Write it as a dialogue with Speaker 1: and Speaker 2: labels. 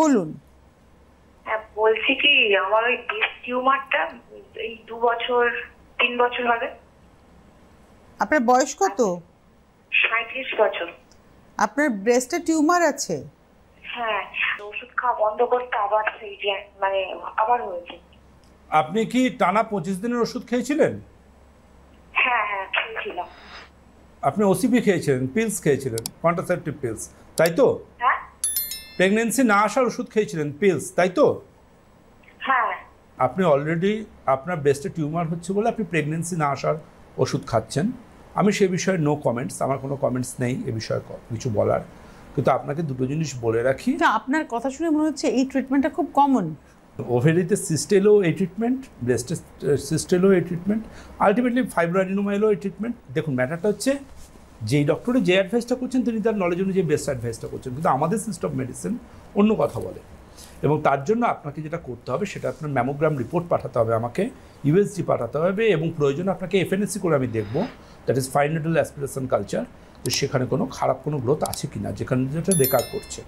Speaker 1: বলুন।
Speaker 2: হ্যাঁ, বলছি কি আমার ওই ব্রেস্ট টিউমারটা এই 3 বছর হবে।
Speaker 1: আপনার বয়স কত?
Speaker 2: 37 বছর।
Speaker 1: আপনার ব্রেস্টে টিউমার আছে?
Speaker 2: হ্যাঁ, ওষুধ খাওয়া বন্ধ করতে আবার সেই যে মানে আবার হয়েছে।
Speaker 3: আপনি কি টানা 25 দিনের ওষুধ খেয়েছিলেন?
Speaker 2: হ্যাঁ হ্যাঁ, খেয়েছিলাম।
Speaker 3: আপনি ওসিপি খেয়েছিলেন, পিলস খেয়েছিলেন, কন্ট্রাসেপটিভ পিলস, তাই তো?
Speaker 2: হ্যাঁ
Speaker 3: প্রেগনেন্সি না আসার ওষুধ খেয়েছিলেন, পিলস, তাই তো?
Speaker 2: হ্যাঁ।
Speaker 3: আপনি অলরেডি আপনার ব্রেস্টে টিউমার হচ্ছে বলে আপনি প্রেগনেন্সি না আসার ওষুধ খাচ্ছেন। আমি সে বিষয়ে নো কমেন্টস, আমার কোনো কমেন্টস নেই এ বিষয়ে কিছু বলার। কিন্তু আপনাকে দুটো জিনিস বলে রাখি।
Speaker 1: আপনার কথা শুনে মনে হচ্ছে এই ট্রিটমেন্টটা খুব কমন।
Speaker 3: ওভেরিতে সিস্টেলও এই ট্রিটমেন্ট, ব্রেস্টে সিস্টেলও এই ট্রিটমেন্ট, আলটিমেটলি ফাইব্রোঅ্যাডিনোমাইলও এই ট্রিটমেন্ট। দেখুন, ম্যাটারটা হচ্ছে যেই ডক্টরে যে অ্যাডভাইসটা করছেন তিনি তার নলেজ অনুযায়ী বেস্ট অ্যাডভাইসটা করছেন, কিন্তু আমাদের সিস্টেম মেডিসিন অন্য কথা বলে। এবং তার জন্য আপনাকে যেটা করতে হবে সেটা আপনার ম্যামোগ্রাম রিপোর্ট পাঠাতে হবে আমাকে, ইউএসজি পাঠাতে হবে, এবং প্রয়োজনে আপনাকে এফএনএসসি করে আমি দেখবো, that is fine needle aspiration culture, যে সেখানে কোনো খারাপ কোনো গ্রোথ আছে কি না, যেখানে যেটা রেকার করছে।